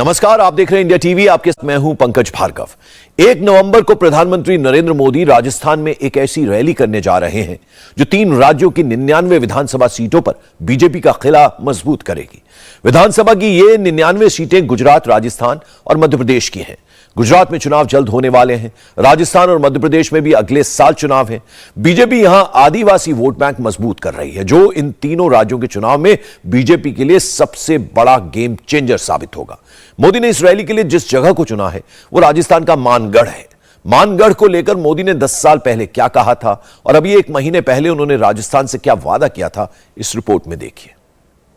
नमस्कार, आप देख रहे हैं इंडिया टीवी। आपके साथ मैं हूं पंकज भार्गव। 1 नवंबर को प्रधानमंत्री नरेंद्र मोदी राजस्थान में एक ऐसी रैली करने जा रहे हैं जो 3 राज्यों की 99 विधानसभा सीटों पर बीजेपी का किला मजबूत करेगी। विधानसभा की ये 99 सीटें गुजरात, राजस्थान और मध्य प्रदेश की हैं। गुजरात में चुनाव जल्द होने वाले हैं। राजस्थान और मध्य प्रदेश में भी अगले साल चुनाव हैं। बीजेपी यहां आदिवासी वोट बैंक मजबूत कर रही है, जो इन तीनों राज्यों के चुनाव में बीजेपी के लिए सबसे बड़ा गेम चेंजर साबित होगा। मोदी ने इस रैली के लिए जिस जगह को चुना है वो राजस्थान का मानगढ़ है। मानगढ़ को लेकर मोदी ने 10 साल पहले क्या कहा था और अभी 1 महीने पहले उन्होंने राजस्थान से क्या वादा किया था, इस रिपोर्ट में देखिए।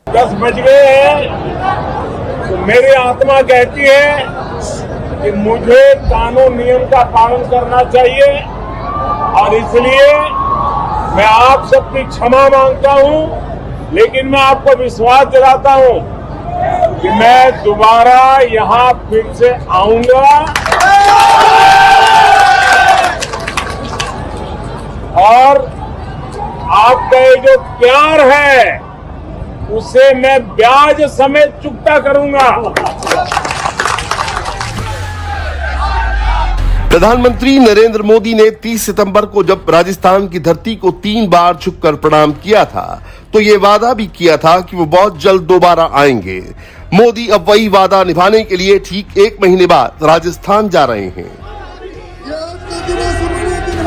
10 बज गए हैं तो मेरी आत्मा कहती है कि मुझे कानून नियम का पालन करना चाहिए और इसलिए मैं आप सबकी क्षमा मांगता हूं, लेकिन मैं आपको विश्वास दिलाता हूं कि मैं दोबारा यहां फिर से आऊंगा और आपका ये जो प्यार है उसे मैं ब्याज समेत चुकता करूंगा। प्रधानमंत्री नरेंद्र मोदी ने 30 सितंबर को जब राजस्थान की धरती को 3 बार झुककर प्रणाम किया था तो ये वादा भी किया था कि वो बहुत जल्द दोबारा आएंगे। मोदी अब वही वादा निभाने के लिए ठीक 1 महीने बाद राजस्थान जा रहे हैं।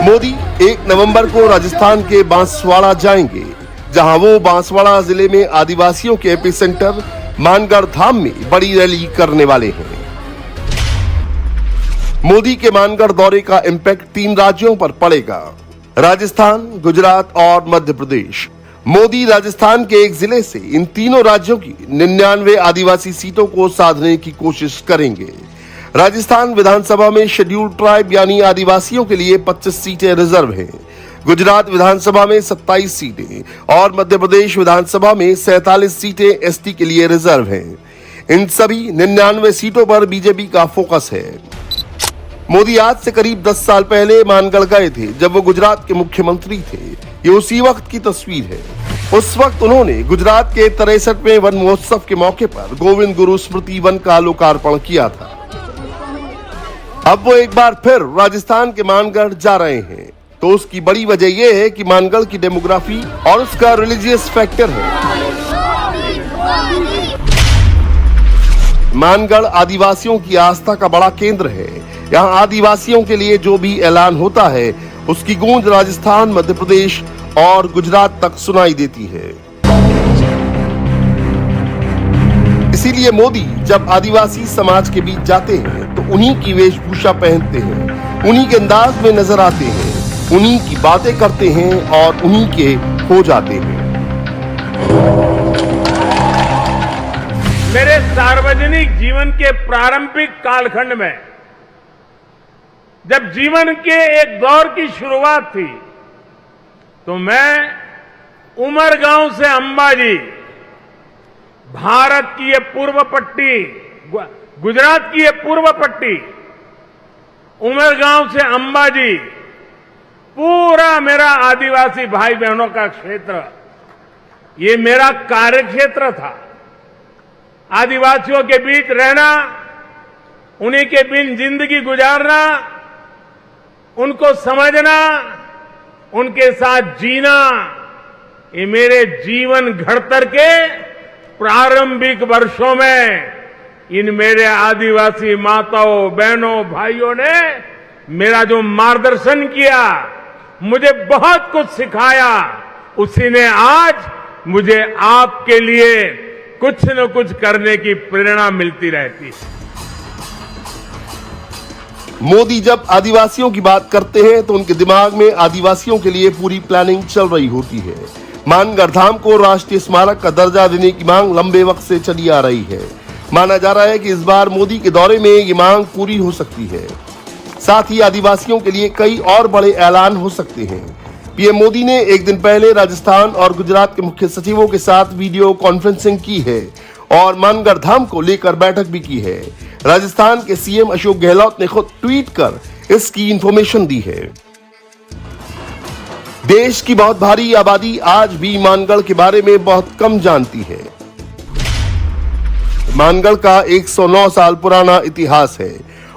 मोदी 1 नवंबर को राजस्थान के बांसवाड़ा जाएंगे, जहां वो बांसवाड़ा जिले में आदिवासियों के एपिसेंटर मानगढ़ धाम में बड़ी रैली करने वाले हैं। मोदी के मानगढ़ दौरे का इंपैक्ट 3 राज्यों पर पड़ेगा, राजस्थान, गुजरात और मध्य प्रदेश। मोदी राजस्थान के एक जिले से इन तीनों राज्यों की 99 आदिवासी सीटों को साधने की कोशिश करेंगे। राजस्थान विधानसभा में शेड्यूल्ड ट्राइब यानी आदिवासियों के लिए 25 सीटें रिजर्व हैं। गुजरात विधानसभा में 27 सीटें और मध्य प्रदेश विधानसभा में 47 सीटें एसटी के लिए रिजर्व हैं। इन सभी 99 सीटों पर बीजेपी का फोकस है। मोदी आज से करीब 10 साल पहले मानगढ़ गए थे, जब वो गुजरात के मुख्यमंत्री थे। ये उसी वक्त की तस्वीर है। उस वक्त उन्होंने गुजरात के 63वें वन महोत्सव के मौके पर गोविंद गुरु स्मृति वन का लोकार्पण किया था। अब वो एक बार फिर राजस्थान के मानगढ़ जा रहे हैं, तो उसकी बड़ी वजह यह है कि मानगढ़ की डेमोग्राफी और उसका रिलीजियस फैक्टर है। मानगढ़ आदिवासियों की आस्था का बड़ा केंद्र है। यहाँ आदिवासियों के लिए जो भी ऐलान होता है उसकी गूंज राजस्थान, मध्य प्रदेश और गुजरात तक सुनाई देती है। इसीलिए मोदी जब आदिवासी समाज के बीच जाते हैं तो उन्हीं की वेशभूषा पहनते हैं, उन्हीं के अंदाज में नजर आते हैं, उन्हीं की बातें करते हैं और उन्हीं के हो जाते हैं। मेरे सार्वजनिक जीवन के प्रारंभिक कालखंड में जब जीवन के एक दौर की शुरुआत थी तो मैं उमरगांव से अंबाजी, भारत की ये पूर्व पट्टी, गुजरात की ये पूर्व पट्टी, उमरगांव से अंबाजी, पूरा मेरा आदिवासी भाई बहनों का क्षेत्र, ये मेरा कार्यक्षेत्र था। आदिवासियों के बीच रहना, उन्हीं के बिन जिंदगी गुजारना, उनको समझना, उनके साथ जीना, ये मेरे जीवन घड़तर के प्रारंभिक वर्षों में इन मेरे आदिवासी माताओं, बहनों, भाइयों ने मेरा जो मार्गदर्शन किया, मुझे बहुत कुछ सिखाया, उसी ने आज मुझे आपके लिए कुछ न कुछ करने की प्रेरणा मिलती रहती है। मोदी जब आदिवासियों की बात करते हैं तो उनके दिमाग में आदिवासियों के लिए पूरी प्लानिंग चल रही होती है। मानगढ़ धाम को राष्ट्रीय स्मारक का दर्जा देने की मांग लंबे वक्त से चली आ रही है। माना जा रहा है कि इस बार मोदी के दौरे में ये मांग पूरी हो सकती है। साथ ही आदिवासियों के लिए कई और बड़े ऐलान हो सकते हैं। पीएम मोदी ने एक दिन पहले राजस्थान और गुजरात के मुख्य सचिवों के साथ वीडियो कॉन्फ्रेंसिंग की है और मानगढ़ धाम को लेकर बैठक भी की है। राजस्थान के सीएम अशोक गहलोत ने खुद ट्वीट कर इसकी इंफॉर्मेशन दी है। देश की बहुत भारी आबादी आज भी मानगढ़ के बारे में बहुत कम जानती है। मानगढ़ का 109 साल पुराना इतिहास है।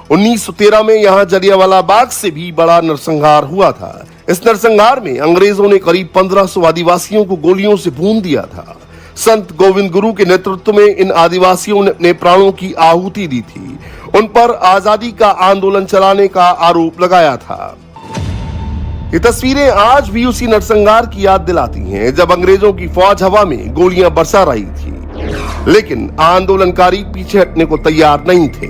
1913 में यहाँ जलियांवाला बाग से भी बड़ा नरसंहार हुआ था। इस नरसंहार में अंग्रेजों ने करीब 1500 आदिवासियों को गोलियों से भून दिया था। संत गोविंद गुरु के नेतृत्व में इन आदिवासियों ने अपने प्राणों की आहुति दी थी। उन पर आजादी का आंदोलन चलाने का आरोप लगाया था। ये तस्वीरें आज भी उसी नरसंहार की याद दिलाती हैं जब अंग्रेजों की फौज हवा में गोलियां बरसा रही थी, लेकिन आंदोलनकारी पीछे हटने को तैयार नहीं थे।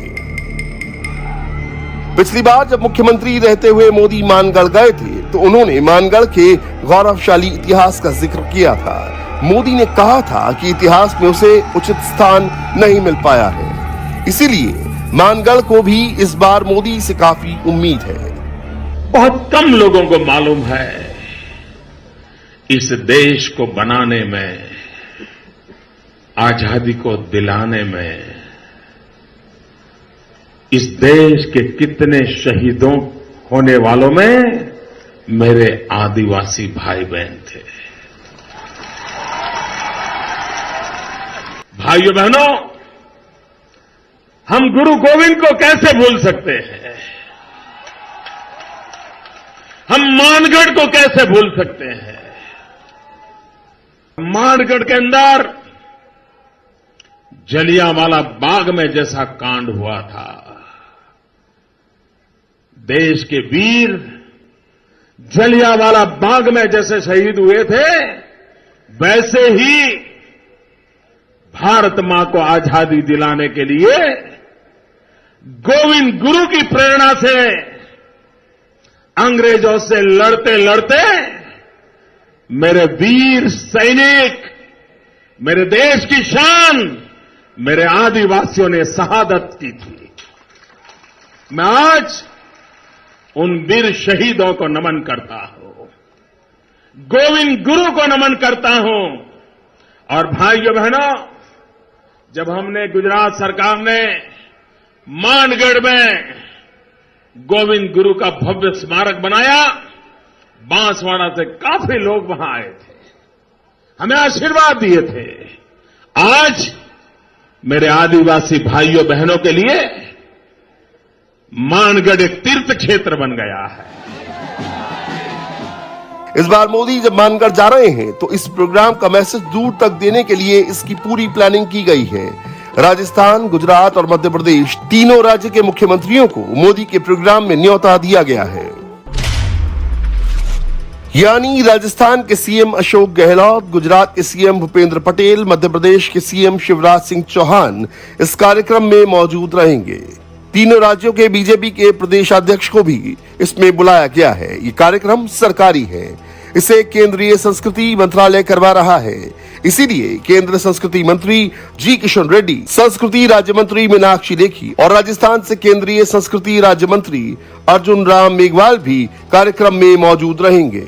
पिछली बार जब मुख्यमंत्री रहते हुए मोदी मानगढ़ गए थे तो उन्होंने मानगढ़ के गौरवशाली इतिहास का जिक्र किया था। मोदी ने कहा था कि इतिहास में उसे उचित स्थान नहीं मिल पाया है, इसीलिए मानगढ़ को भी इस बार मोदी से काफी उम्मीद है। बहुत कम लोगों को मालूम है इस देश को बनाने में, आजादी को दिलाने में इस देश के कितने शहीदों होने वालों में मेरे आदिवासी भाई बहन थे। भाइयों बहनों, हम गुरु गोविंद को कैसे भूल सकते हैं? हम मानगढ़ को कैसे भूल सकते हैं? मानगढ़ के अंदर जलियांवाला बाग में जैसा कांड हुआ था, देश के वीर जलियांवाला बाग में जैसे शहीद हुए थे, वैसे ही भारत मां को आजादी दिलाने के लिए गोविंद गुरु की प्रेरणा से अंग्रेजों से लड़ते लड़ते मेरे वीर सैनिक, मेरे देश की शान, मेरे आदिवासियों ने शहादत की थी। मैं आज उन वीर शहीदों को नमन करता हूं, गोविंद गुरु को नमन करता हूं। और भाइयों बहनों, जब हमने गुजरात सरकार ने मानगढ़ में गोविंद गुरु का भव्य स्मारक बनाया, बांसवाड़ा से काफी लोग वहां आए थे, हमें आशीर्वाद दिए थे। आज मेरे आदिवासी भाइयों बहनों के लिए मानगढ़ एक तीर्थ क्षेत्र बन गया है। इस बार मोदी जब मानगढ़ जा रहे हैं तो इस प्रोग्राम का मैसेज दूर तक देने के लिए इसकी पूरी प्लानिंग की गई है। राजस्थान, गुजरात और मध्य प्रदेश तीनों राज्य के मुख्यमंत्रियों को मोदी के प्रोग्राम में न्योता दिया गया है। यानी राजस्थान के सीएम अशोक गहलोत, गुजरात के सीएम भूपेंद्र पटेल, मध्य प्रदेश के सीएम शिवराज सिंह चौहान इस कार्यक्रम में मौजूद रहेंगे। तीनों राज्यों के बीजेपी के प्रदेश अध्यक्ष को भी इसमें बुलाया गया है। ये कार्यक्रम सरकारी है, इसे केंद्रीय संस्कृति मंत्रालय करवा रहा है। इसीलिए केंद्र संस्कृति मंत्री जी किशन रेड्डी, संस्कृति राज्य मंत्री मीनाक्षी लेखी और राजस्थान से केंद्रीय संस्कृति राज्य मंत्री अर्जुन राम मेघवाल भी कार्यक्रम में मौजूद रहेंगे।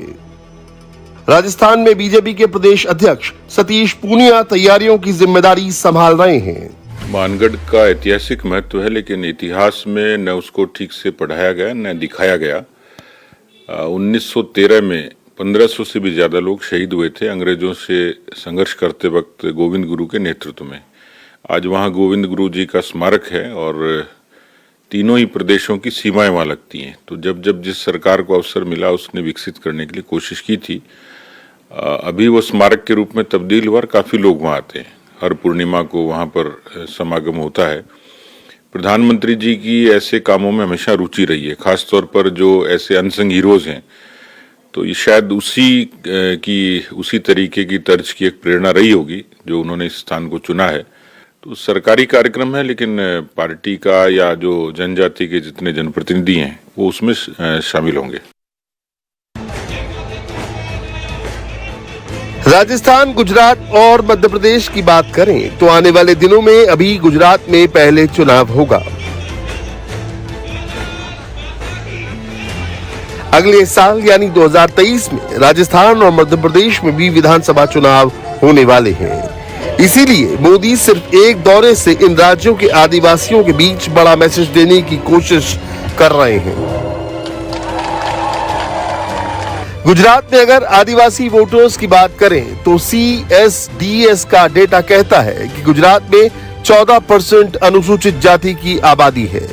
राजस्थान में बीजेपी के प्रदेश अध्यक्ष सतीश पूनिया तैयारियों की जिम्मेदारी संभाल रहे हैं। मानगढ़ का ऐतिहासिक महत्व है, लेकिन इतिहास में न उसको ठीक से पढ़ाया गया न दिखाया गया। 1913 में 1500 से भी ज्यादा लोग शहीद हुए थे अंग्रेजों से संघर्ष करते वक्त गोविंद गुरु के नेतृत्व में। आज वहां गोविंद गुरु जी का स्मारक है और तीनों ही प्रदेशों की सीमाएं वहां लगती हैं। तो जब जिस सरकार को अवसर मिला उसने विकसित करने के लिए कोशिश की थी। अभी वो स्मारक के रूप में तब्दील हुआ, काफी लोग वहां आते हैं, हर पूर्णिमा को वहां पर समागम होता है। प्रधानमंत्री जी की ऐसे कामों में हमेशा रुचि रही है, खासतौर पर जो ऐसे अनसंग हीरोज हैं। तो ये शायद उसी तरीके की तर्ज की एक प्रेरणा रही होगी जो उन्होंने इस स्थान को चुना है। तो सरकारी कार्यक्रम है, लेकिन पार्टी का या जो जनजाति के जितने जनप्रतिनिधि हैं वो उसमें शामिल होंगे। राजस्थान, गुजरात और मध्य प्रदेश की बात करें तो आने वाले दिनों में अभी गुजरात में पहले चुनाव होगा। अगले साल यानी 2023 में राजस्थान और मध्य प्रदेश में भी विधानसभा चुनाव होने वाले हैं। इसीलिए मोदी सिर्फ एक दौरे से इन राज्यों के आदिवासियों के बीच बड़ा मैसेज देने की कोशिश कर रहे हैं। गुजरात में अगर आदिवासी वोटर्स की बात करें तो CSDS का डेटा कहता है कि गुजरात में 14% अनुसूचित जाति की आबादी है,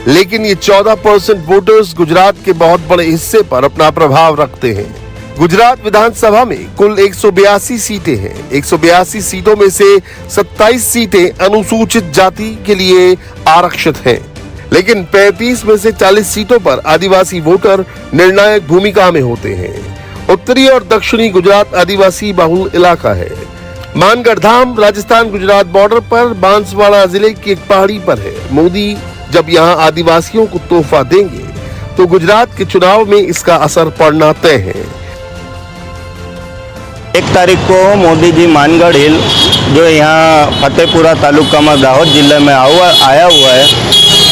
लेकिन ये 14% वोटर्स गुजरात के बहुत बड़े हिस्से पर अपना प्रभाव रखते हैं। गुजरात विधानसभा में कुल 182 सीटें हैं। 182 सीटों में से 27 सीटें अनुसूचित जाति के लिए आरक्षित हैं, लेकिन 35 में से 40 सीटों पर आदिवासी वोटर निर्णायक भूमिका में होते हैं। उत्तरी और दक्षिणी गुजरात आदिवासी बहुल इलाका है। मानगढ़ धाम राजस्थान गुजरात बॉर्डर पर बांसवाड़ा जिले की एक पहाड़ी पर है। मोदी जब यहाँ आदिवासियों को तोहफा देंगे तो गुजरात के चुनाव में इसका असर पड़ना तय है। 1 तारीख को मोदी जी मानगढ़ हिल जो यहाँ फतेहपुरा तालुका में दाहोद जिले में आया हुआ है,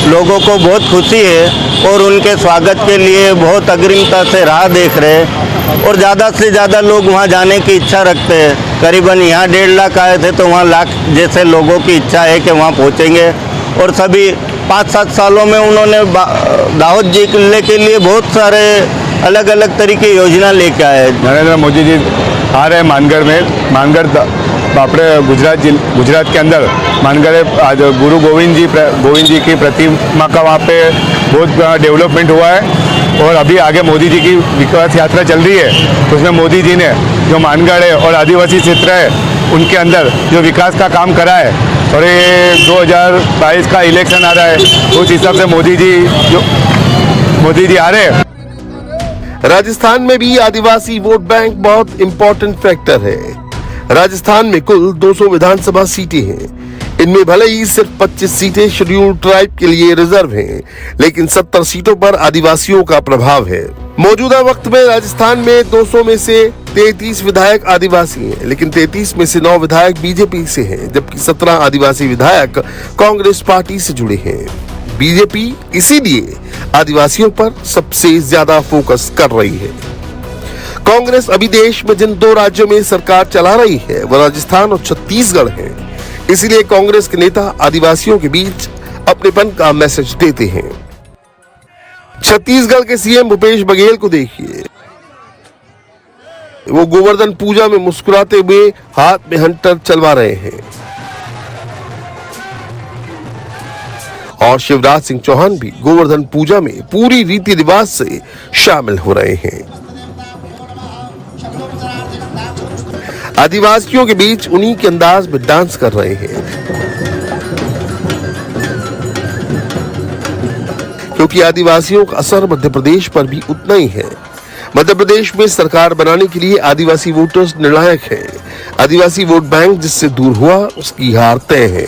लोगों को बहुत खुशी है और उनके स्वागत के लिए बहुत अग्रिमता से राह देख रहे हैं और ज़्यादा से ज़्यादा लोग वहाँ जाने की इच्छा रखते हैं। करीबन यहाँ 1.5 लाख आए थे, तो वहाँ लाख जैसे लोगों की इच्छा है कि वहाँ पहुँचेंगे। और सभी 5-7 सालों में उन्होंने दाहोद जिले के लिए बहुत सारे अलग अलग तरीके की योजना लेके आए। नरेंद्र मोदी जी आ रहे हैं मानगढ़ में। मानगढ़ बापरे गुजरात के अंदर मानगढ़ आज गुरु गोविंद जी की प्रतिमा का वहाँ पे बहुत डेवलपमेंट हुआ है और अभी आगे मोदी जी की विकास यात्रा चल रही है। उसमें मोदी जी ने जो मानगढ़ है और आदिवासी क्षेत्र है उनके अंदर जो विकास का काम करा है, और ये 2022 का इलेक्शन आ रहा है, उस हिसाब से मोदी जी आ रहे हैं। राजस्थान में भी आदिवासी वोट बैंक बहुत इंपॉर्टेंट फैक्टर है। राजस्थान में कुल 200 विधानसभा सीटें हैं। इनमें भले ही सिर्फ 25 सीटें शेड्यूल्ड ट्राइब के लिए रिजर्व हैं, लेकिन 70 सीटों पर आदिवासियों का प्रभाव है। मौजूदा वक्त में राजस्थान में 200 में से 33 विधायक आदिवासी हैं, लेकिन 33 में से 9 विधायक बीजेपी से हैं, जबकि 17 आदिवासी विधायक कांग्रेस पार्टी से जुड़े हैं। बीजेपी इसीलिए आदिवासियों पर सबसे ज्यादा फोकस कर रही है। कांग्रेस अभी देश में जिन 2 राज्यों में सरकार चला रही है वह राजस्थान और छत्तीसगढ़ है। इसलिए कांग्रेस के नेता आदिवासियों के बीच अपनेपन का मैसेज देते हैं। छत्तीसगढ़ के सीएम भूपेश बघेल को देखिए, वो गोवर्धन पूजा में मुस्कुराते हुए हाथ में हंटर चलवा रहे हैं। और शिवराज सिंह चौहान भी गोवर्धन पूजा में पूरी रीति रिवाज से शामिल हो रहे हैं। आदिवासियों के बीच उन्हीं के अंदाज में डांस कर रहे हैं, क्योंकि आदिवासियों का असर मध्य प्रदेश पर भी उतना ही है। मध्य प्रदेश में सरकार बनाने के लिए आदिवासी वोटर्स निर्णायक हैं। आदिवासी वोट बैंक जिससे दूर हुआ उसकी हार तय है।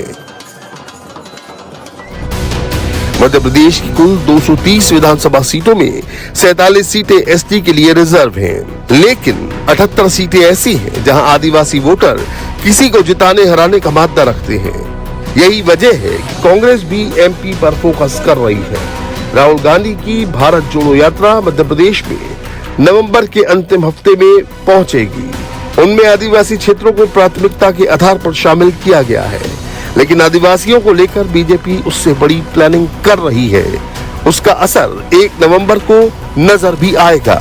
मध्य प्रदेश की कुल 230 विधानसभा सीटों में 47 सीटें एसटी के लिए रिजर्व हैं, लेकिन 78 सीटें ऐसी हैं जहां आदिवासी वोटर किसी को जिताने हराने का मादा रखते हैं। यही वजह है कि कांग्रेस भी एमपी पर फोकस कर रही है। राहुल गांधी की भारत जोड़ो यात्रा मध्य प्रदेश में नवंबर के अंतिम हफ्ते में पहुंचेगी। उनमें आदिवासी क्षेत्रों को प्राथमिकता के आधार पर शामिल किया गया है, लेकिन आदिवासियों को लेकर बीजेपी उससे बड़ी प्लानिंग कर रही है। उसका असर 1 नवंबर को नजर भी आएगा।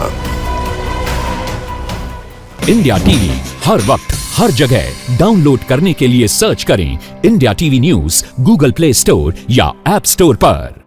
इंडिया टीवी हर वक्त हर जगह डाउनलोड करने के लिए सर्च करें India TV news Google play store या ऐप स्टोर पर।